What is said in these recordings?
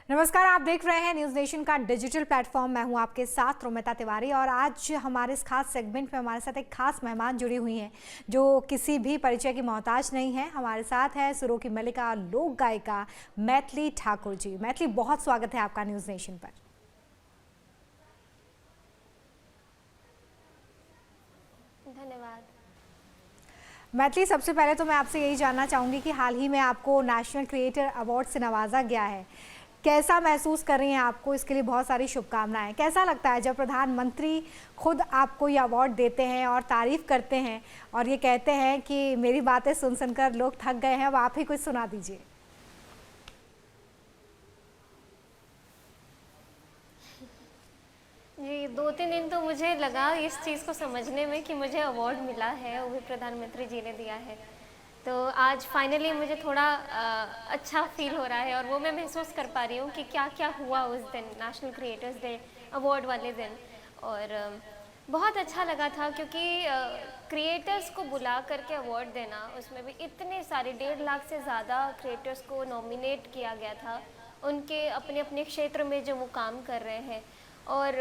नमस्कार, आप देख रहे हैं न्यूज़ नेशन का डिजिटल प्लेटफॉर्म। मैं हूं आपके साथ रोमिता तिवारी और आज हमारे इस खास सेगमेंट में हमारे साथ एक खास मेहमान जुड़ी हुई हैं जो किसी भी परिचय की मोहताज नहीं है। हमारे साथ है सुरों की मल्लिका लोक गायिका मैथिली ठाकुर जी। मैथिली, बहुत स्वागत है आपका न्यूज़ नेशन पर। धन्यवाद। मैथिली, सबसे पहले तो मैं आपसे यही जानना चाहूँगी कि हाल ही में आपको नेशनल क्रिएटर अवार्ड से नवाजा गया है। कैसा महसूस कर रही हैं आपको? इसके लिए बहुत सारी शुभकामनाएं। कैसा लगता है जब प्रधानमंत्री खुद आपको ये अवार्ड देते हैं और तारीफ़ करते हैं और ये कहते हैं कि मेरी बातें सुन सुनकर लोग थक गए हैं, अब आप ही कुछ सुना दीजिए। जी, 2-3 दिन तो मुझे लगा इस चीज़ को समझने में कि मुझे अवार्ड मिला है, वो भी प्रधानमंत्री जी ने दिया है। तो आज फाइनली मुझे थोड़ा अच्छा फ़ील हो रहा है और वो मैं महसूस कर पा रही हूँ कि क्या-क्या हुआ उस दिन, नेशनल क्रिएटर्स डे अवार्ड वाले दिन। और बहुत अच्छा लगा था क्योंकि क्रिएटर्स को बुला करके अवार्ड देना, उसमें भी इतने सारे 1.5 लाख से ज़्यादा क्रिएटर्स को नॉमिनेट किया गया था, उनके अपने-अपने क्षेत्र में जो वो काम कर रहे हैं। और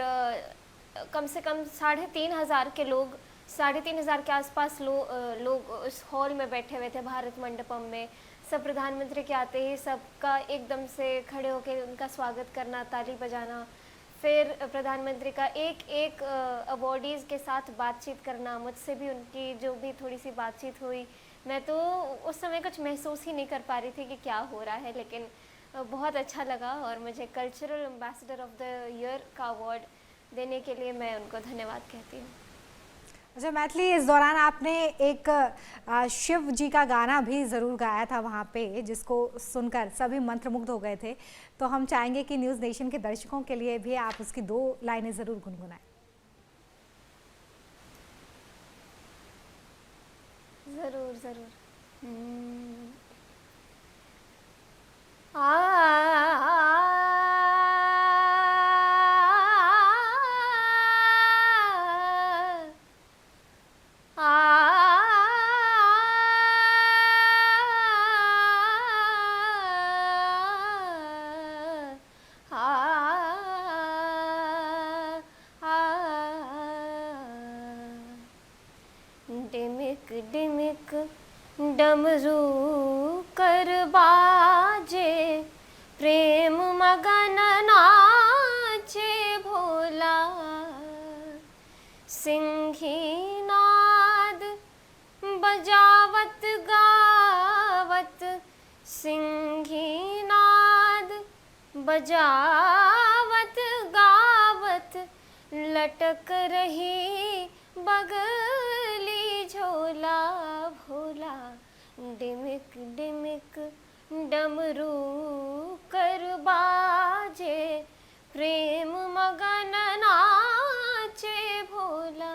कम से कम 3,500 के लोग, 3,500 के आसपास लोग उस हॉल में बैठे हुए थे, भारत मंडपम में। सब प्रधानमंत्री के आते ही सबका एकदम से खड़े होकर उनका स्वागत करना, ताली बजाना, फिर प्रधानमंत्री का एक अवॉर्डीज़ के साथ बातचीत करना, मुझसे भी उनकी जो भी थोड़ी सी बातचीत हुई। मैं तो उस समय कुछ महसूस ही नहीं कर पा रही थी कि क्या हो रहा है, लेकिन बहुत अच्छा लगा और मुझे cultural ambassador of the year का अवार्ड देने के लिए मैं उनको धन्यवाद कहती हूँ। अच्छा मैथिली, इस दौरान आपने एक शिव जी का गाना भी ज़रूर गाया था वहाँ पे, जिसको सुनकर सभी मंत्रमुग्ध हो गए थे। तो हम चाहेंगे कि न्यूज़ नेशन के दर्शकों के लिए भी आप उसकी 2 लाइनें ज़रूर गुनगुनाएं। ज़रूर ज़रूर। डिमिक डिमिक डमरू कर बाजे, प्रेम मगन नाचे भोला। सिंही नाद बजावत गावत, सिंही नाद बजावत गावत, लटक रही बगली झोला भोला। डिमिक डिमिक डमरू कर बाजे, प्रेम मगन नाचे भोला।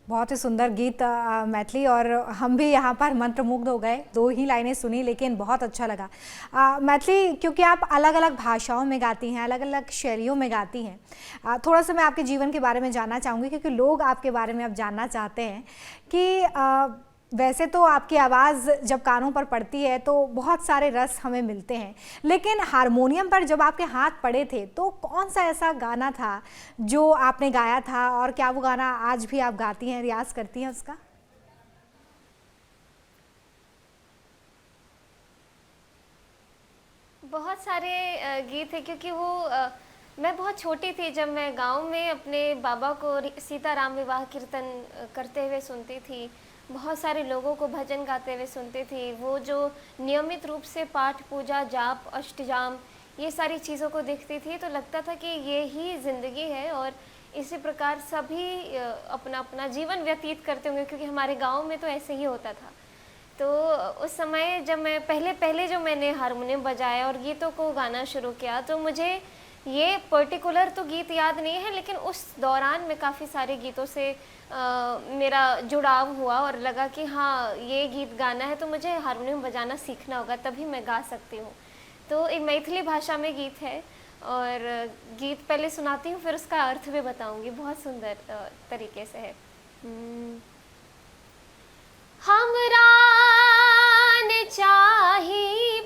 बहुत ही सुंदर गीत मैथिली, और हम भी यहाँ पर मंत्रमुग्ध हो गए। 2 ही लाइनें सुनी लेकिन बहुत अच्छा लगा। मैथिली, क्योंकि आप अलग अलग भाषाओं में गाती हैं, अलग अलग शैलियों में गाती हैं, थोड़ा सा मैं आपके जीवन के बारे में जानना चाहूँगी क्योंकि लोग आपके बारे में अब जानना चाहते हैं कि वैसे तो आपकी आवाज़ जब कानों पर पड़ती है तो बहुत सारे रस हमें मिलते हैं, लेकिन हारमोनियम पर जब आपके हाथ पड़े थे तो कौन सा ऐसा गाना था जो आपने गाया था, और क्या वो गाना आज भी आप गाती हैं, रियाज करती हैं उसका? बहुत सारे गीत है क्योंकि वो मैं बहुत छोटी थी जब मैं गांव में अपने बाबा को सीताराम विवाह कीर्तन करते हुए सुनती थी। बहुत सारे लोगों को भजन गाते हुए सुनती थी। वो जो नियमित रूप से पाठ पूजा जाप अष्टजाम ये सारी चीज़ों को देखती थी तो लगता था कि ये ही ज़िंदगी है और इसी प्रकार सभी अपना अपना जीवन व्यतीत करते होंगे, क्योंकि हमारे गांव में तो ऐसे ही होता था। तो उस समय जब मैं पहले जो मैंने हारमोनियम बजाया और गीतों को गाना शुरू किया तो मुझे ये पर्टिकुलर तो गीत याद नहीं है, लेकिन उस दौरान मैं काफ़ी सारे गीतों से मेरा जुड़ाव हुआ और लगा कि हाँ ये गीत गाना है तो मुझे हारमोनियम बजाना सीखना होगा, तभी मैं गा सकती हूँ। तो एक मैथिली भाषा में गीत है और गीत पहले सुनाती हूँ फिर उसका अर्थ भी बताऊँगी। बहुत सुंदर तरीके से है। हमरा न चाही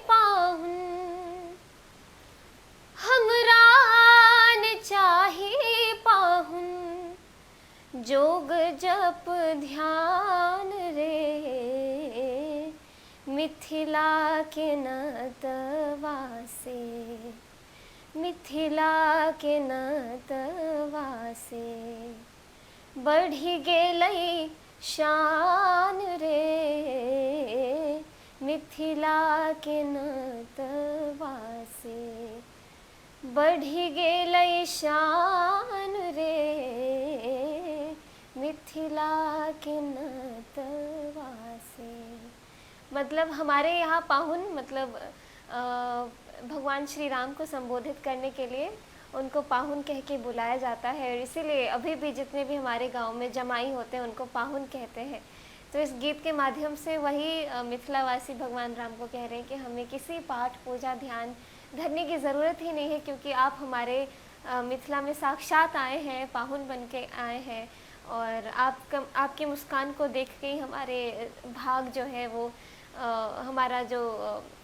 मिथिला के नतवा से, मिथिला के नतवा से बढ़ी गेलै शान रे, मिथिला के नतवा से बढ़ी गेलै शान रे, मिथिला के नतवा से। मतलब हमारे यहाँ पाहुन मतलब भगवान श्री राम को संबोधित करने के लिए उनको पाहुन कह के बुलाया जाता है, और इसीलिए अभी भी जितने भी हमारे गांव में जमाई होते हैं उनको पाहुन कहते हैं। तो इस गीत के माध्यम से वही मिथिलावासी भगवान राम को कह रहे हैं कि हमें किसी पाठ पूजा ध्यान धरने की ज़रूरत ही नहीं है, क्योंकि आप हमारे मिथिला में साक्षात आए हैं, पाहुन बन के आए हैं, और आपकी मुस्कान को देख के ही हमारे भाग जो है वो हमारा जो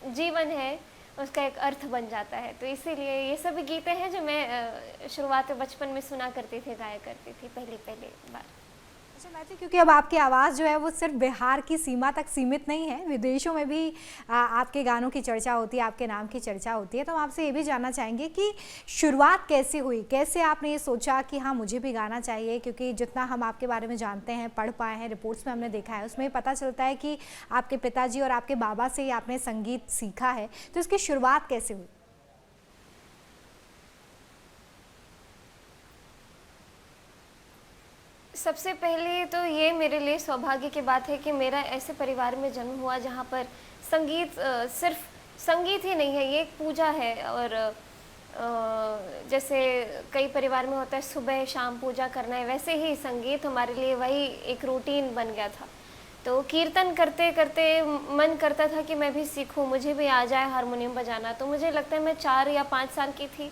जीवन है उसका एक अर्थ बन जाता है। तो इसीलिए ये सभी गीतें हैं जो मैं शुरुआत में बचपन में सुना करती थी, गाया करती थी पहली बार। अच्छा मैथिली, क्योंकि अब आपकी आवाज़ जो है वो सिर्फ बिहार की सीमा तक सीमित नहीं है, विदेशों में भी आपके गानों की चर्चा होती है, आपके नाम की चर्चा होती है। तो हम आपसे ये भी जानना चाहेंगे कि शुरुआत कैसे हुई, कैसे आपने ये सोचा कि हाँ मुझे भी गाना चाहिए? क्योंकि जितना हम आपके बारे में जानते हैं, पढ़ पाए हैं, रिपोर्ट्स में हमने देखा है, उसमें पता चलता है कि आपके पिताजी और आपके बाबा से ही आपने संगीत सीखा है। तो इसकी शुरुआत कैसे हुई? सबसे पहले तो ये मेरे लिए सौभाग्य की बात है कि मेरा ऐसे परिवार में जन्म हुआ जहाँ पर संगीत सिर्फ संगीत ही नहीं है, ये एक पूजा है। और जैसे कई परिवार में होता है सुबह शाम पूजा करना है, वैसे ही संगीत हमारे लिए वही एक रूटीन बन गया था। तो कीर्तन करते करते मन करता था कि मैं भी सीखूं, मुझे भी आ जाए हारमोनियम बजाना। तो मुझे लगता है मैं 4 या 5 साल की थी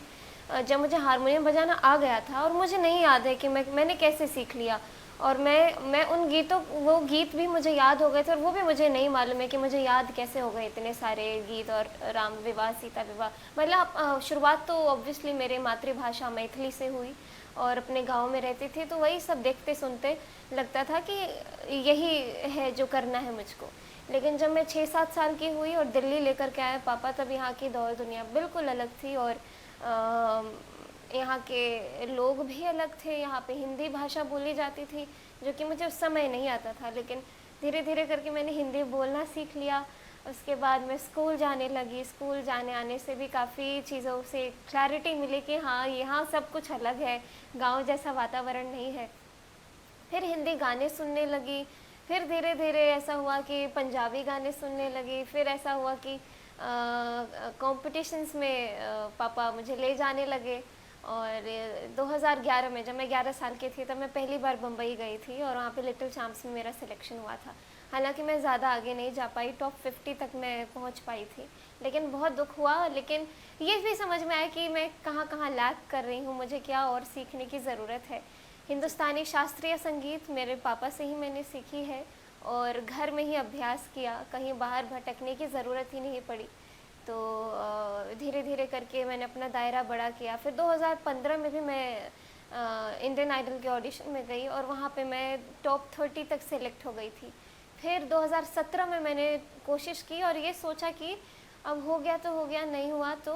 जब मुझे हारमोनियम बजाना आ गया था, और मुझे नहीं याद है कि मैंने कैसे सीख लिया। और मैं उन गीतों, वो गीत भी मुझे याद हो गए थे, और वो भी मुझे नहीं मालूम है कि मुझे याद कैसे हो गए इतने सारे गीत। और राम विवाह, सीता विवाह, मतलब शुरुआत तो ऑब्वियसली मेरे मातृभाषा मैथिली से हुई, और अपने गांव में रहती थी, तो वही सब देखते सुनते लगता था कि यही है जो करना है मुझको। लेकिन जब मैं 6-7 साल की हुई और दिल्ली लेकर के आए पापा, तब यहाँ की दौर दुनिया बिल्कुल अलग थी, और यहाँ के लोग भी अलग थे। यहाँ पे हिंदी भाषा बोली जाती थी जो कि मुझे उस समय नहीं आता था, लेकिन धीरे धीरे करके मैंने हिंदी बोलना सीख लिया। उसके बाद मैं स्कूल जाने लगी। स्कूल जाने आने से भी काफ़ी चीज़ों से क्लैरिटी मिली कि हाँ यहाँ सब कुछ अलग है, गांव जैसा वातावरण नहीं है। फिर हिंदी गाने सुनने लगी, फिर धीरे धीरे ऐसा हुआ कि पंजाबी गाने सुनने लगी। फिर ऐसा हुआ कि कॉम्पिटिशन्स में पापा मुझे ले जाने लगे। और 2011 में जब मैं 11 साल की थी तब मैं पहली बार बम्बई गई थी, और वहाँ पे लिटिल चैम्प्स में मेरा सिलेक्शन हुआ था। हालांकि मैं ज़्यादा आगे नहीं जा पाई, टॉप 50 तक मैं पहुँच पाई थी, लेकिन बहुत दुख हुआ। लेकिन ये भी समझ में आया कि मैं कहाँ कहाँ लैक कर रही हूँ, मुझे क्या और सीखने की ज़रूरत है। हिंदुस्तानी शास्त्रीय संगीत मेरे पापा से ही मैंने सीखी है, और घर में ही अभ्यास किया, कहीं बाहर भटकने की ज़रूरत ही नहीं पड़ी। तो धीरे धीरे करके मैंने अपना दायरा बड़ा किया। फिर 2015 में भी मैं इंडियन आइडल के ऑडिशन में गई, और वहाँ पे मैं टॉप 30 तक सेलेक्ट हो गई थी। फिर 2017 में मैंने कोशिश की और ये सोचा कि अब हो गया तो हो गया, नहीं हुआ तो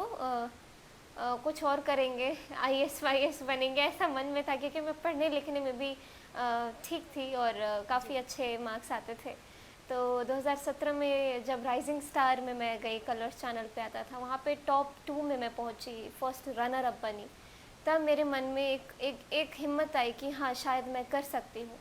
कुछ और करेंगे, IAS वाईएएस बनेंगे, ऐसा मन में था। क्योंकि मैं पढ़ने लिखने में भी ठीक थी और काफ़ी अच्छे मार्क्स आते थे। तो 2017 में जब राइजिंग स्टार में मैं गई, कलर्स चैनल पे आता था, वहाँ पे टॉप 2 में मैं पहुँची, फर्स्ट रनर अप बनी। तब मेरे मन में एक हिम्मत आई कि हाँ शायद मैं कर सकती हूँ।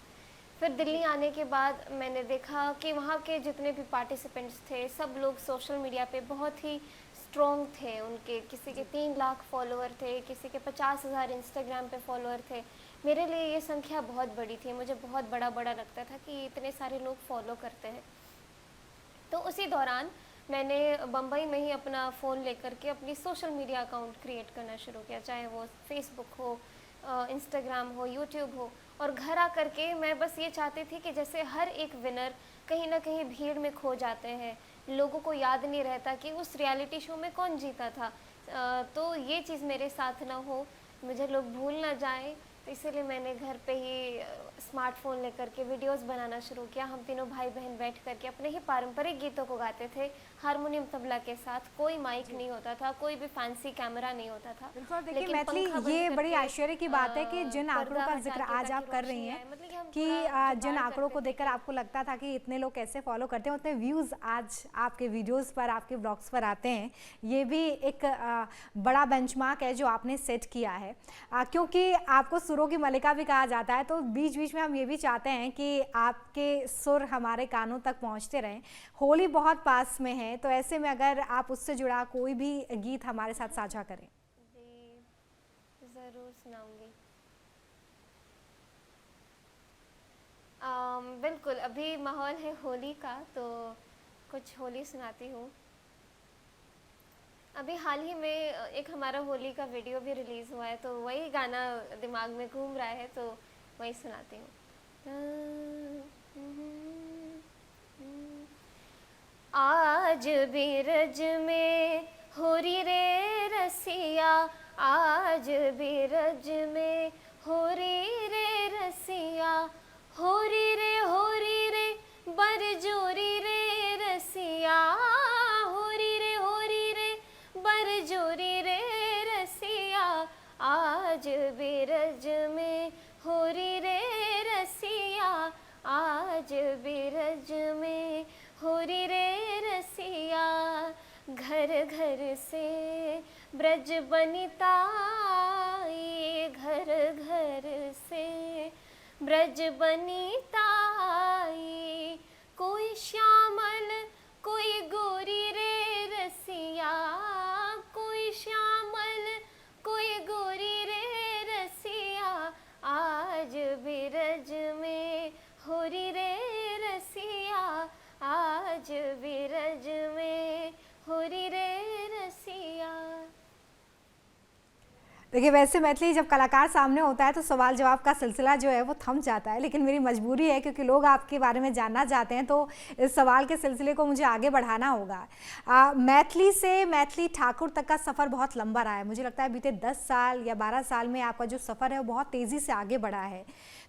फिर दिल्ली आने के बाद मैंने देखा कि वहाँ के जितने भी पार्टिसिपेंट्स थे सब लोग सोशल मीडिया पे बहुत ही स्ट्रॉन्ग थे। उनके किसी के 3 लाख फॉलोअर थे, किसी के 50,000 इंस्टाग्राम पे फॉलोअर थे। मेरे लिए ये संख्या बहुत बड़ी थी, मुझे बहुत बड़ा लगता था कि इतने सारे लोग फॉलो करते हैं। तो उसी दौरान मैंने बम्बई में ही अपना फ़ोन लेकर के अपनी सोशल मीडिया अकाउंट क्रिएट करना शुरू किया, चाहे वो फेसबुक हो, इंस्टाग्राम हो, यूट्यूब हो। और घर आ करके मैं बस ये चाहती थी कि जैसे हर एक विनर कहीं ना कहीं भीड़ में खो जाते हैं, लोगों को याद नहीं रहता कि उस रियलिटी शो में कौन जीता था, तो ये चीज़ मेरे साथ ना हो, मुझे लोग भूल ना जाएं। तो इसीलिए मैंने घर पे ही स्मार्टफोन लेकर के वीडियोस बनाना शुरू किया। हम तीनों भाई बहन बैठ करके अपने ही पारंपरिक गीतों को गाते थे, हारमोनियम तबला के साथ। कोई माइक नहीं होता था, कोई भी फैंसी कैमरा नहीं होता था। बिल्कुल, देखिए लेकिन मैथिली, पंखा बंद ये बड़ी करके आश्चर्य की बात है कि जिन आंकड़ों पर्दा का हटा जिक्र के आज ताकि आप कर रही रोशनी हैं आए, मतलब कि हम कि पूरा जिन जुगाड़ आंकड़ों को करते थे देखकर कि आपको लगता था कि इतने लोग कैसे फॉलो करते हैं, उतने व्यूज़ आज आपके वीडियोस पर, आपके ब्लॉग्स पर आते हैं। ये भी एक बड़ा बेंचमार्क है जो आपने सेट किया है, क्योंकि आपको सुरों की मलिका भी कहा जाता है। तो बीच बीच में हम ये भी चाहते हैं कि आपके सुर हमारे कानों तक पहुंचते रहें। होली बहुत पास में है, तो ऐसे में अगर आप उससे जुड़ा कोई भी गीत हमारे साथ साझा करें। जी, ज़रूर सुनाऊंगी। बिल्कुल, अभी माहौल है होली का, तो कुछ होली सुनाती हूँ। अभी हाल ही में एक हमारा होली का वीडियो भी रिलीज़ हुआ है, तो वही गाना दिमाग में घूम रहा है, तो वही सुनाती हूँ। आज बिरज में होरी रे रसिया, आज बिरज में होरी रे रसिया, होरी रे बरजोरी रे रसिया, होरी रे बरजोरी रे रसिया, आज बिरज में होरी रे रसिया, आज बिरज में होरी रे रसिया। घर घर से ब्रज बनिता आई, घर घर से ब्रज बनिता आई, कोई श्यामल कोई गोरी रे रसिया, कोई श्यामल कोई गोरी रे रसिया, आज बिरज में होरी रे रसिया, आज बिरज में होरी रे रसिया। देखिए, वैसे मैथिली जब कलाकार सामने होता है तो सवाल जवाब का सिलसिला जो है वो थम जाता है, लेकिन मेरी मजबूरी है क्योंकि लोग आपके बारे में जानना चाहते हैं, तो इस सवाल के सिलसिले को मुझे आगे बढ़ाना होगा। मैथिली से मैथिली ठाकुर तक का सफ़र बहुत लंबा रहा है। मुझे लगता है बीते 10 साल या 12 साल में आपका जो सफ़र है वो बहुत तेज़ी से आगे बढ़ा है।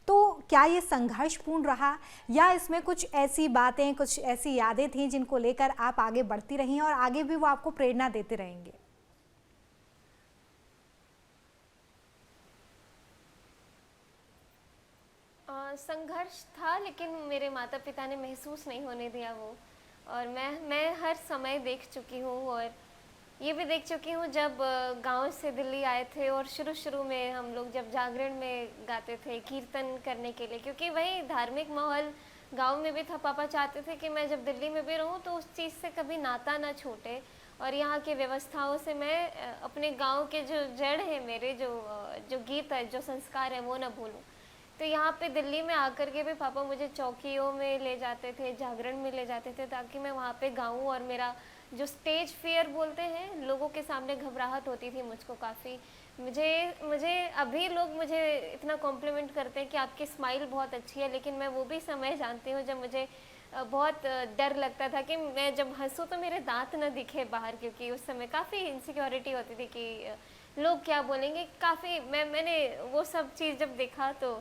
तो क्या ये संघर्षपूर्ण रहा, या इसमें कुछ ऐसी बातें, कुछ ऐसी यादें थी जिनको लेकर आप आगे बढ़ती रही और आगे भी वो आपको प्रेरणा देते रहेंगे? संघर्ष था, लेकिन मेरे माता पिता ने महसूस नहीं होने दिया वो। और मैं हर समय देख चुकी हूँ, और ये भी देख चुकी हूँ जब गांव से दिल्ली आए थे और शुरू में हम लोग जब जागरण में गाते थे कीर्तन करने के लिए, क्योंकि वही धार्मिक माहौल गांव में भी था। पापा चाहते थे कि मैं जब दिल्ली में भी रहूँ तो उस चीज़ से कभी नाता ना छूटे, और यहाँ की व्यवस्थाओं से मैं अपने गांव के जो जड़ है मेरे, जो गीत है, जो संस्कार है, वो ना भूलूँ। तो यहाँ पे दिल्ली में आकर के भी पापा मुझे चौकियों में ले जाते थे, जागरण में ले जाते थे, ताकि मैं वहाँ पे गाऊँ। और मेरा जो स्टेज फियर बोलते हैं, लोगों के सामने घबराहट होती थी मुझको काफ़ी। मुझे अभी लोग मुझे इतना कॉम्प्लीमेंट करते हैं कि आपकी स्माइल बहुत अच्छी है, लेकिन मैं वो भी समय जानती हूँ जब मुझे बहुत डर लगता था कि मैं जब हंसूँ तो मेरे दांत ना दिखे बाहर, क्योंकि उस समय काफ़ी इनसिक्योरिटी होती थी कि लोग क्या बोलेंगे। काफ़ी मैंने वो सब चीज़ जब देखा तो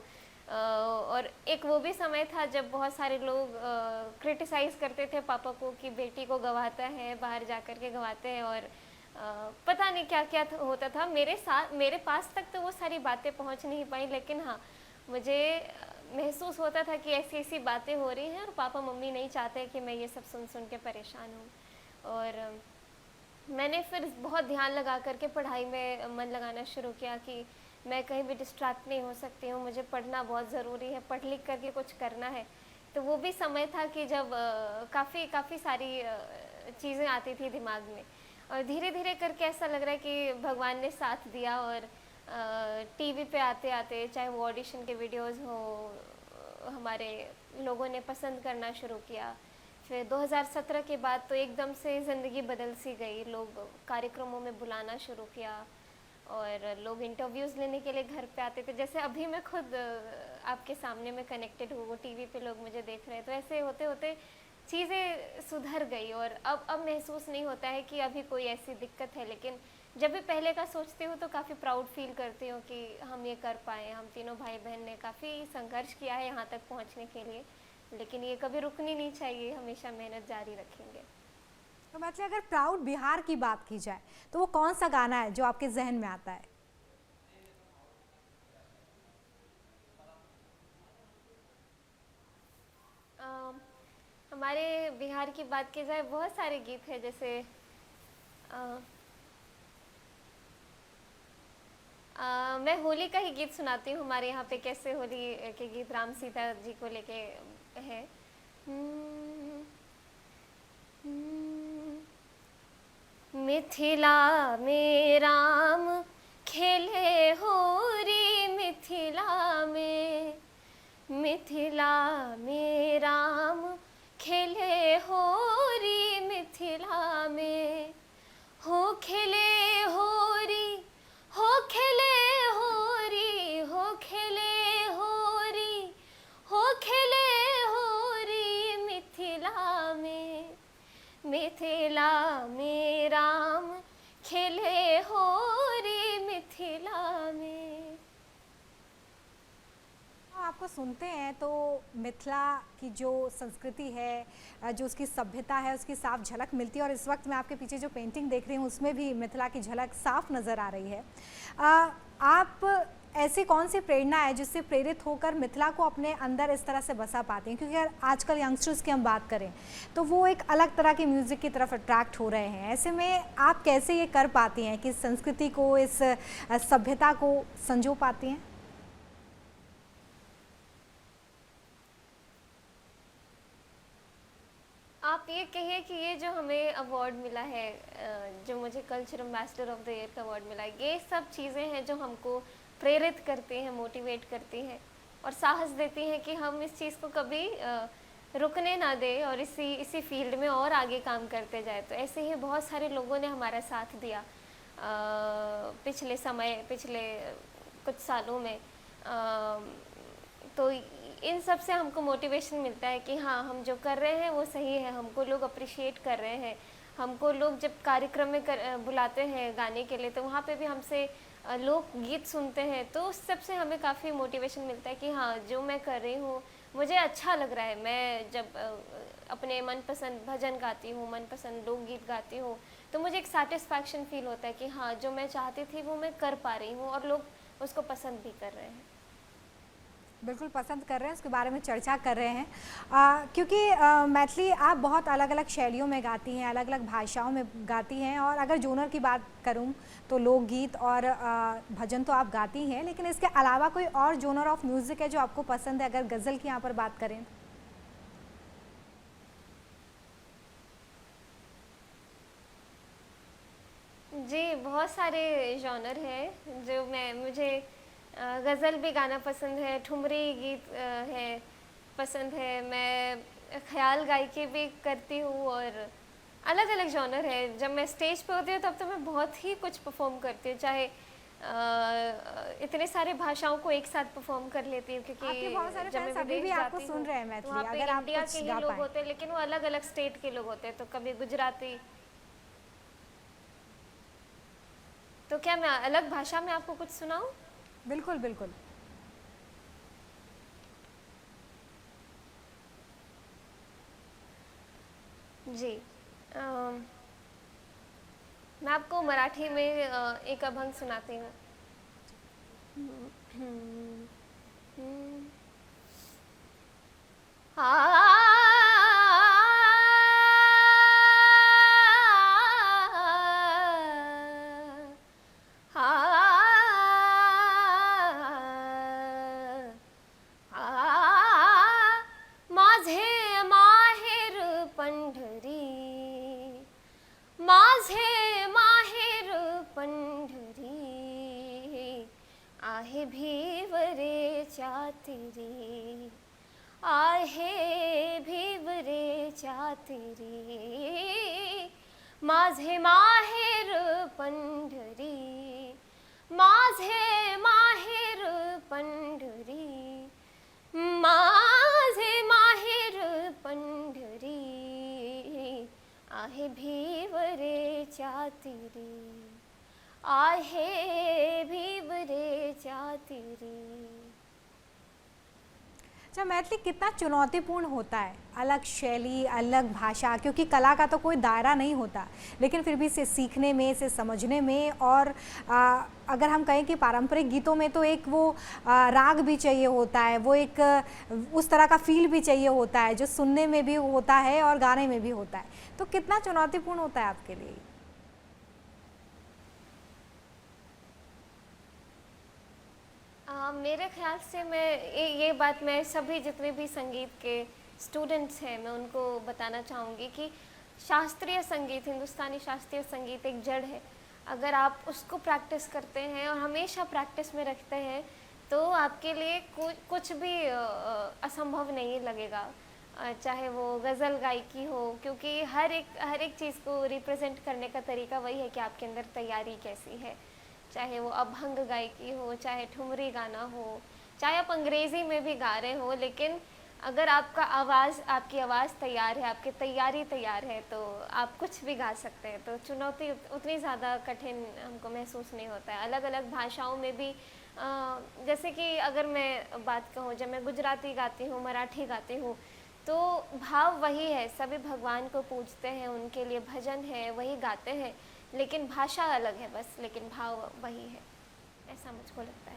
और एक वो भी समय था जब बहुत सारे लोग क्रिटिसाइज़ करते थे पापा को कि बेटी को गवाता है, बाहर जा कर के गवाते हैं, और पता नहीं क्या क्या होता था। मेरे पास तक तो वो सारी बातें पहुंच नहीं पाई, लेकिन हाँ, मुझे महसूस होता था कि ऐसी ऐसी बातें हो रही हैं और पापा मम्मी नहीं चाहते कि मैं ये सब सुन के परेशान हूँ। और मैंने फिर बहुत ध्यान लगा करके पढ़ाई में मन लगाना शुरू किया कि मैं कहीं भी डिस्ट्रैक्ट नहीं हो सकती हूँ, मुझे पढ़ना बहुत ज़रूरी है, पढ़ लिख करके कुछ करना है। तो वो भी समय था कि जब काफ़ी सारी चीज़ें आती थी दिमाग में, और धीरे धीरे करके ऐसा लग रहा है कि भगवान ने साथ दिया। और टीवी पे आते आते, चाहे वो ऑडिशन के वीडियोस हो, हमारे लोगों ने पसंद करना शुरू किया। फिर 2017 के बाद तो एकदम से ज़िंदगी बदल सी गई। लोग कार्यक्रमों में बुलाना शुरू किया, और लोग इंटरव्यूज़ लेने के लिए घर पे आते थे। जैसे अभी मैं खुद आपके सामने में कनेक्टेड हूँ, वो टीवी पे लोग मुझे देख रहे हैं। तो ऐसे होते होते चीज़ें सुधर गई और अब महसूस नहीं होता है कि अभी कोई ऐसी दिक्कत है। लेकिन जब भी पहले का सोचती हूँ तो काफ़ी प्राउड फील करती हूँ कि हम ये कर पाए। हम तीनों भाई बहन ने काफ़ी संघर्ष किया है यहाँ तक पहुँचने के लिए, लेकिन ये कभी रुकनी नहीं चाहिए, हमेशा मेहनत जारी रखेंगे। तो मतलब अगर प्राउड बिहार की बात की जाए तो वो कौन सा गाना है जो आपके जहन में आता है? अम, हमारे बिहार की बात की जाए, बहुत सारे गीत हैं, जैसे अ, मैं होली का ही गीत सुनाती हूँ। हमारे यहाँ पे कैसे होली के गीत राम सीता जी को लेके है। हम्म, हम्म, मिथिला में राम खेले होरी, मिथिला में राम खेले होरी, मिथिला में हो खेले होरी, हो खेले होरी, हो खेले होरी, हो खेले होरी, मिथिला में राम खेले होरी, मिथिला में। आपको सुनते हैं तो मिथिला की जो संस्कृति है, जो उसकी सभ्यता है, उसकी साफ झलक मिलती है। और इस वक्त मैं आपके पीछे जो पेंटिंग देख रही हूँ उसमें भी मिथिला की झलक साफ नज़र आ रही है। आप ऐसी कौन सी प्रेरणा है जिससे प्रेरित होकर मिथिला को अपने अंदर इस तरह से बसा पाते हैं? क्योंकि अगर आजकल यंगस्टर्स की हम बात करें तो वो एक अलग तरह की म्यूज़िक की तरफ अट्रैक्ट हो रहे हैं। ऐसे में आप कैसे ये कर पाती हैं कि इस संस्कृति को, इस सभ्यता को संजो पाती हैं? आप ये कहिए कि ये जो हमें अवार्ड मिला है, जो मुझे culture ambassador of the year का अवार्ड मिला है, ये सब चीज़ें हैं जो हमको प्रेरित करती हैं, मोटिवेट करती हैं और साहस देती हैं कि हम इस चीज़ को कभी रुकने ना दें और इसी फील्ड में और आगे काम करते जाए। तो ऐसे ही बहुत सारे लोगों ने हमारा साथ दिया पिछले कुछ सालों में। तो इन सब से हमको मोटिवेशन मिलता है कि हाँ, हम जो कर रहे हैं वो सही है, हमको लोग अप्रिशिएट कर रहे हैं। हमको लोग जब कार्यक्रम में बुलाते हैं गाने के लिए, तो वहाँ पे भी हमसे लोग गीत सुनते हैं, तो उस सब से हमें काफ़ी मोटिवेशन मिलता है कि हाँ, जो मैं कर रही हूँ मुझे अच्छा लग रहा है। मैं जब अपने मनपसंद भजन गाती हूँ, मनपसंद लोकगीत गाती हूँ, तो मुझे एक सेटिस्फैक्शन फील होता है कि हाँ, जो मैं चाहती थी वो मैं कर पा रही हूँ और लोग उसको पसंद भी कर रहे हैं। बिल्कुल पसंद कर रहे हैं, उसके बारे में चर्चा कर रहे हैं। क्योंकि मैथिली आप बहुत अलग अलग शैलियों में गाती हैं, अलग अलग भाषाओं में गाती हैं। और अगर जोनर की बात करूं तो लोकगीत और भजन तो आप गाती हैं, लेकिन इसके अलावा कोई और जोनर ऑफ म्यूज़िक है जो आपको पसंद है? अगर गज़ल की यहाँ पर बात करें। जी, बहुत सारे जॉनर हैं जो मुझे गज़ल भी गाना पसंद है, ठुमरी गीत है पसंद है, मैं ख़्याल गायकी भी करती हूँ और अलग अलग जॉनर है। जब मैं स्टेज पे होती हूँ तब तो मैं बहुत ही कुछ परफॉर्म करती हूँ, चाहे इतने सारे भाषाओं को एक साथ परफॉर्म कर लेती हूँ, क्योंकि आपके बहुत सारे जब मैं फैंस अभी भी विदेश आपको जाती सुन हूँ रहे हैं तो मैथिली, वहाँ पे अगर आप इंडिया कुछ के ही गा लोग पाएं। होते हैं, लेकिन वो अलग अलग स्टेट के लोग होते हैं। तो कभी गुजराती, तो क्या मैं अलग भाषा में आपको कुछ सुनाऊँ? बिल्कुल बिल्कुल। जी, मैं आपको मराठी में एक अभंग सुनाती हूँ। माझे माहेर पंढरी, माझे माहेर पंढरी, आहे भिवरेच्या तीरी, आहे भिवरेच्या तीरी, माझे माहेर पंढरी, माझे माहेर पंढरी, माझे माहेर पंढरी, चातिरी, आहे भीबरे चातिरी। अच्छा, मैथिली कितना चुनौतीपूर्ण होता है, अलग शैली, अलग भाषा, क्योंकि कला का तो कोई दायरा नहीं होता, लेकिन फिर भी इसे सीखने में, इसे समझने में, और अगर हम कहें कि पारंपरिक गीतों में तो एक वो राग भी चाहिए होता है, वो एक उस तरह का फील भी चाहिए होता है जो सुनने में भी होता है और गाने में भी होता है, तो कितना चुनौतीपूर्ण होता है आपके लिए? मेरे ख्याल से ये बात मैं सभी जितने भी संगीत के स्टूडेंट्स हैं मैं उनको बताना चाहूँगी कि शास्त्रीय संगीत, हिंदुस्तानी शास्त्रीय संगीत एक जड़ है। अगर आप उसको प्रैक्टिस करते हैं और हमेशा प्रैक्टिस में रखते हैं तो आपके लिए कुछ भी असंभव नहीं लगेगा। चाहे वो गज़ल गायकी हो, क्योंकि हर एक चीज़ को रिप्रेजेंट करने का तरीका वही है कि आपके अंदर तैयारी कैसी है। चाहे वो अभंग गायकी हो, चाहे ठुमरी गाना हो, चाहे आप अंग्रेज़ी में भी गा रहे हो, लेकिन अगर आपकी आवाज़ तैयार है, आपकी तैयारी तैयार है, तो आप कुछ भी गा सकते हैं। तो चुनौती उतनी ज़्यादा कठिन हमको महसूस नहीं होता है। अलग अलग भाषाओं में भी जैसे कि अगर मैं बात कहूँ, जब मैं गुजराती गाती हूँ, मराठी गाती हूँ, तो भाव वही है, सभी भगवान को पूजते हैं, उनके लिए भजन है, वही गाते हैं, लेकिन भाषा अलग है बस, लेकिन भाव वही है, ऐसा मुझको लगता है।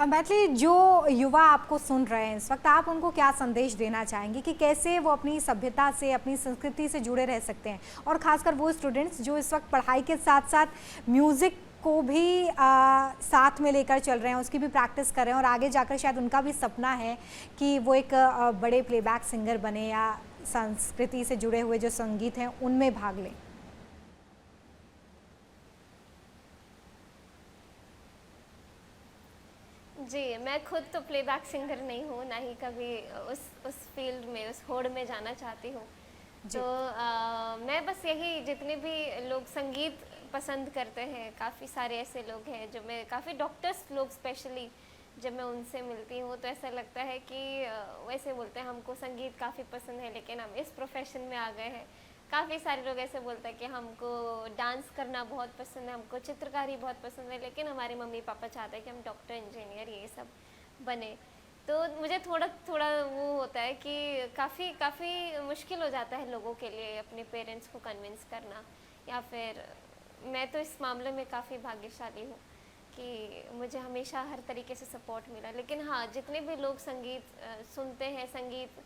मैथिली, जो युवा आपको सुन रहे हैं इस वक्त, आप उनको क्या संदेश देना चाहेंगे कि कैसे वो अपनी सभ्यता से, अपनी संस्कृति से जुड़े रह सकते हैं, और ख़ासकर वो स्टूडेंट्स जो इस वक्त पढ़ाई के साथ साथ म्यूज़िक को भी साथ में लेकर चल रहे हैं, उसकी भी प्रैक्टिस कर रहे हैं, और आगे जाकर शायद उनका भी सपना है कि वो एक बड़े प्लेबैक सिंगर बने या संस्कृति से जुड़े हुए जो संगीत हैं उनमें भाग लें? जी, मैं खुद तो प्लेबैक सिंगर नहीं हूँ, ना ही कभी उस फील्ड में, उस होड़ में जाना चाहती हूँ। तो मैं बस यही, जितने भी लोग संगीत पसंद करते हैं, काफ़ी सारे ऐसे लोग हैं जो मैं, काफ़ी डॉक्टर्स लोग स्पेशली, जब मैं उनसे मिलती हूँ तो ऐसा लगता है कि वैसे बोलते हैं हमको संगीत काफ़ी पसंद है लेकिन हम इस प्रोफेशन में आ गए हैं। काफ़ी सारे लोग ऐसे बोलते हैं कि हमको डांस करना बहुत पसंद है, हमको चित्रकारी बहुत पसंद है, लेकिन हमारे मम्मी पापा चाहते हैं कि हम डॉक्टर, इंजीनियर, ये सब बने। तो मुझे थोड़ा वो होता है कि काफ़ी मुश्किल हो जाता है लोगों के लिए अपने पेरेंट्स को कन्विंस करना, या फिर मैं तो इस मामले में काफ़ी भाग्यशाली हूँ कि मुझे हमेशा हर तरीके से सपोर्ट मिला। लेकिन हाँ, जितने भी लोग संगीत सुनते हैं, संगीत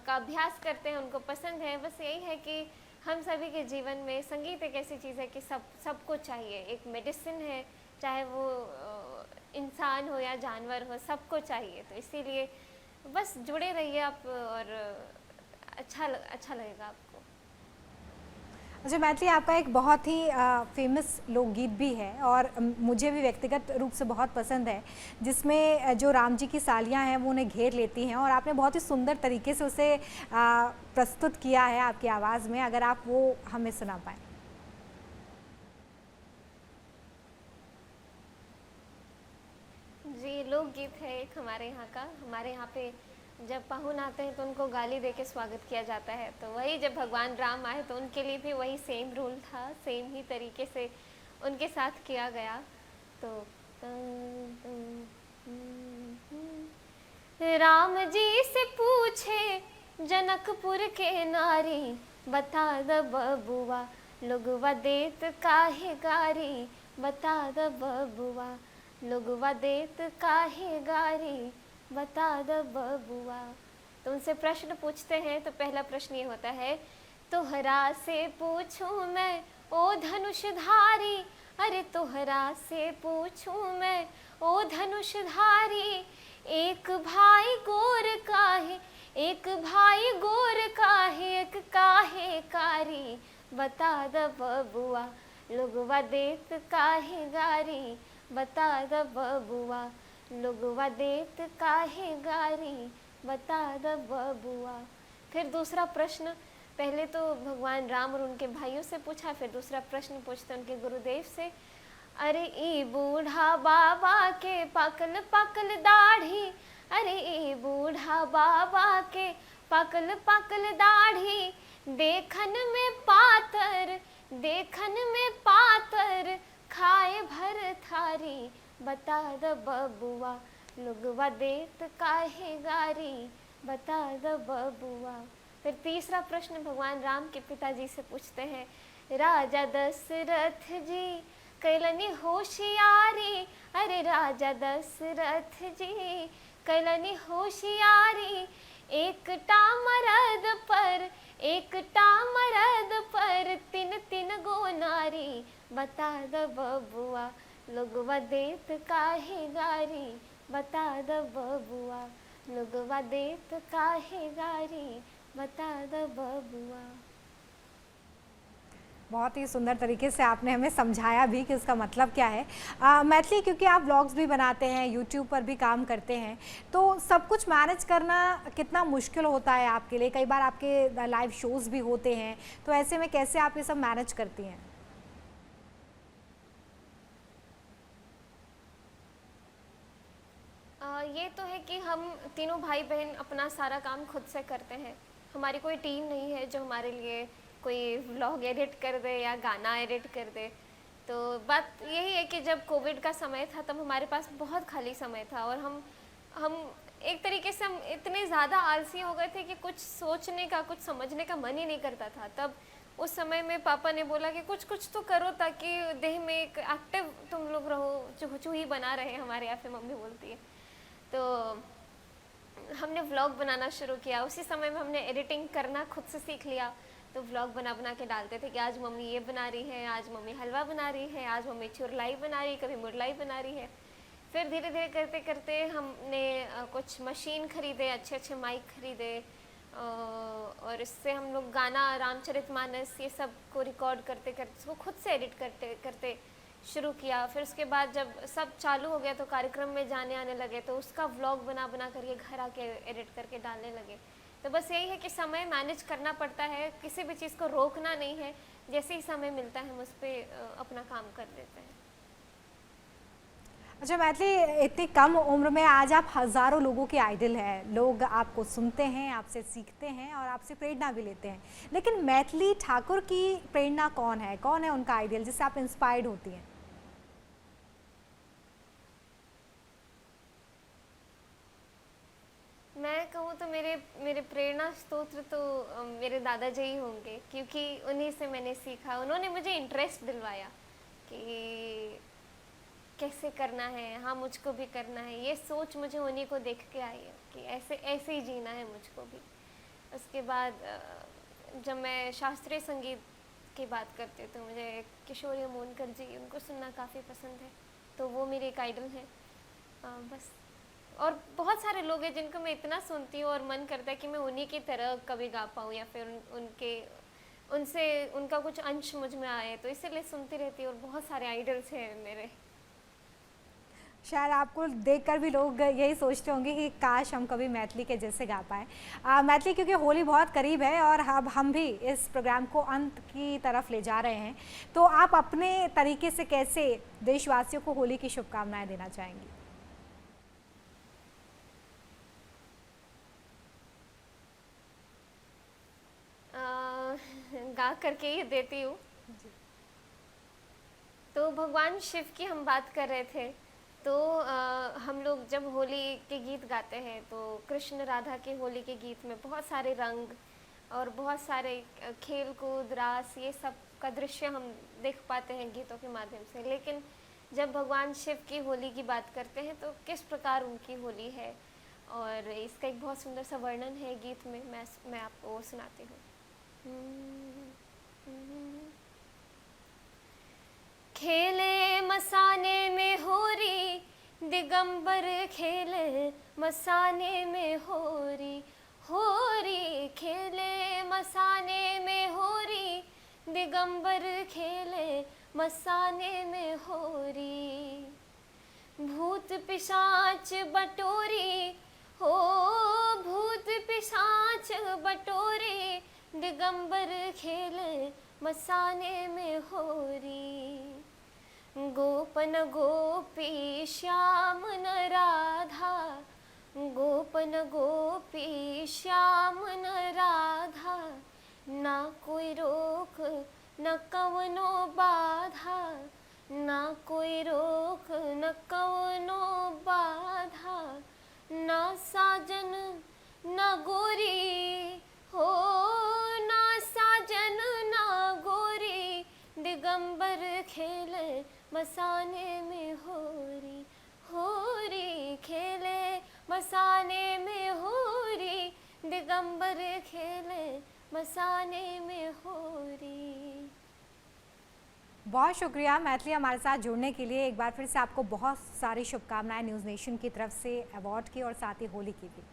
का अभ्यास करते हैं, उनको पसंद है, बस यही है कि हम सभी के जीवन में संगीत एक ऐसी चीज़ है कि सबको चाहिए, एक मेडिसिन है, चाहे वो इंसान हो या जानवर हो, सबको चाहिए। तो इसीलिए बस जुड़े रहिए आप, और अच्छा लगेगा आपको। अच्छा मैथिली, आपका एक बहुत ही फेमस लोकगीत भी है और मुझे भी व्यक्तिगत रूप से बहुत पसंद है, जिसमें जो राम जी की सालियाँ हैं वो उन्हें घेर लेती हैं, और आपने बहुत ही सुंदर तरीके से उसे प्रस्तुत किया है आपकी आवाज़ में। अगर आप वो हमें सुना पाएँ। जी, लोकगीत है एक हमारे यहाँ का। हमारे यहाँ पे जब पाहुन आते हैं तो उनको गाली दे के स्वागत किया जाता है, तो वही जब भगवान राम आए तो उनके लिए भी वही सेम रूल था, सेम ही तरीके से उनके साथ किया गया। तो राम जी से पूछे जनकपुर के नारी, बता द बबुआ लोगवा देत काहे गारी, बता द बबुआ लोगवा देत काहे गारी, बता द बबुआ। तो उनसे प्रश्न पूछते हैं, तो पहला प्रश्न ये होता है, तोहरा से पूछूं मैं ओ धनुषधारी, अरे तोहरा से पूछूं मैं ओ धनुषधारी, एक भाई गोर काहे, एक भाई गोर काहे, एक काहे कारी, बता द बबुआ लोगवा देत काहे गारी, बता द बबुआ लोगवा देत काहे गारी, बता द बबुआ। फिर दूसरा प्रश्न, पहले तो भगवान राम और उनके भाइयों से पूछा, फिर दूसरा प्रश्न पूछते उनके गुरुदेव से, अरे ई बूढ़ा बाबा के पाकल पाकल दाढ़ी, अरे ई बूढ़ा बाबा के पाकल पाकल दाढ़ी, देखन में पातर देखन में पातर खाए भर थारी, बता द बबुआ लोगवा देत काहे गारी, बता द बबुआ। फिर तीसरा प्रश्न भगवान राम के पिताजी से पूछते हैं, राजा दशरथ जी कैलनी होशियारी, अरे राजा दशरथ जी कैलनी होशियारी, एकटा मरद पर तीन तीन गो नारी, बता द बबुआ लोगवा देत काहे गारी, बता द बबुआ लोगवा देत काहे गारी, बता द बबुआ। बहुत ही सुंदर तरीके से आपने हमें समझाया भी कि उसका मतलब क्या है। मैथिली, क्योंकि आप ब्लॉग्स भी बनाते हैं, यूट्यूब पर भी काम करते हैं, तो सब कुछ मैनेज करना कितना मुश्किल होता है आपके लिए? कई बार आपके लाइव शोज़ भी होते हैं, तो ऐसे में कैसे आप ये सब मैनेज करती हैं? ये तो है कि हम तीनों भाई बहन अपना सारा काम खुद से करते हैं। हमारी कोई टीम नहीं है जो हमारे लिए कोई व्लॉग एडिट कर दे या गाना एडिट कर दे। तो बात यही है कि जब कोविड का समय था तब हमारे पास बहुत खाली समय था और हम एक तरीके से हम इतने ज़्यादा आलसी हो गए थे कि कुछ सोचने का, कुछ समझने का मन ही नहीं करता था। तब उस समय में पापा ने बोला कि कुछ कुछ तो करो ताकि देह में एक एक्टिव तुम लोग रहो, चूही बना रहे, हमारे यहाँ पे मम्मी बोलती है। तो हमने व्लॉग बनाना शुरू किया। उसी समय में हमने एडिटिंग करना खुद से सीख लिया। तो व्लॉग बना बना के डालते थे कि आज मम्मी ये बना रही है, आज मम्मी हलवा बना रही है, आज मम्मी चुरलाई बना रही है, कभी मुरलाई बना रही है। फिर धीरे धीरे करते करते हमने कुछ मशीन खरीदे, अच्छे अच्छे माइक खरीदे और इससे हम लोग गाना, रामचरितमानस, ये सब को रिकॉर्ड करते करते उसको खुद से एडिट करते करते शुरू किया। फिर उसके बाद जब सब चालू हो गया तो कार्यक्रम में जाने आने लगे, तो उसका व्लॉग बना बना करके घर आके एडिट करके डालने लगे। तो बस यही है कि समय मैनेज करना पड़ता है, किसी भी चीज़ को रोकना नहीं है, जैसे ही समय मिलता है हम उस पर अपना काम कर देते हैं। अच्छा मैथिली, इतनी कम उम्र में आज आप हज़ारों लोगों के आइडल हैं, लोग आपको सुनते हैं, आपसे सीखते हैं और आपसे प्रेरणा भी लेते हैं, लेकिन मैथिली ठाकुर की प्रेरणा कौन है उनका आइडियल जिससे आप इंस्पायर्ड होती हैं? मैं कहूँ तो मेरे प्रेरणा स्रोत तो मेरे दादाजी ही होंगे, क्योंकि उन्हीं से मैंने सीखा। उन्होंने मुझे इंटरेस्ट दिलवाया कि कैसे करना है, हाँ मुझको भी करना है। ये सोच मुझे उन्हीं को देख के आई है कि ऐसे ऐसे ही जीना है मुझको भी। उसके बाद जब मैं शास्त्रीय संगीत की बात करती हूँ तो मुझे किशोरी मोनकर जी, उनको सुनना काफ़ी पसंद है, तो वो मेरे एक आइडल हैं। बस, और बहुत सारे लोग हैं जिनको मैं इतना सुनती हूँ और मन करता है कि मैं उन्हीं की तरह कभी गा पाऊँ या फिर उनसे उनका कुछ अंश मुझ में आए, तो इसीलिए सुनती रहती हूँ। और बहुत सारे आइडल्स हैं मेरे। शायद आपको देखकर भी लोग यही सोचते होंगे कि काश हम कभी मैथिली के जैसे गा पाएँ। मैथिली, क्योंकि होली बहुत करीब है और अब हम भी इस प्रोग्राम को अंत की तरफ ले जा रहे हैं, तो आप अपने तरीके से कैसे देशवासियों को होली की शुभकामनाएं देना चाहेंगी? गा करके ही देती हूँ। तो भगवान शिव की हम बात कर रहे थे, तो हम लोग जब होली के गीत गाते हैं तो कृष्ण राधा के होली के गीत में बहुत सारे रंग और बहुत सारे खेल कूद, रास, ये सब का दृश्य हम देख पाते हैं गीतों के माध्यम से। लेकिन जब भगवान शिव की होली की बात करते हैं तो किस प्रकार उनकी होली है, और इसका एक बहुत सुंदर सा वर्णन है गीत में, मैं आपको सुनाती हूँ। खेले मसाने में होरी, दिगंबर खेले मसाने में होरी, होरी खेले मसाने में होरी, दिगंबर खेले मसाने में होरी। भूत पिशाच बटोरी, हो भूत पिशाच बटोरी, दिगंबर खेले मसाने में होरी। गोपन गोपी श्याम न राधा, गोपन गोपी श्याम न राधा, ना कोई रोक न कवनो बाधा ना कोई रोक, न कवनो बाधा ना साजन ना गोरी हो, ना साजन ना गोरी, दिगंबर खेले मसाने में होरी, होरी खेले मसाने में होरी, दिगंबर खेले मसाने में होरी। बहुत शुक्रिया मैथिली हमारे साथ जुड़ने के लिए। एक बार फिर से आपको बहुत सारी शुभकामनाएं न्यूज़ नेशन की तरफ से अवार्ड की और साथ ही होली की भी।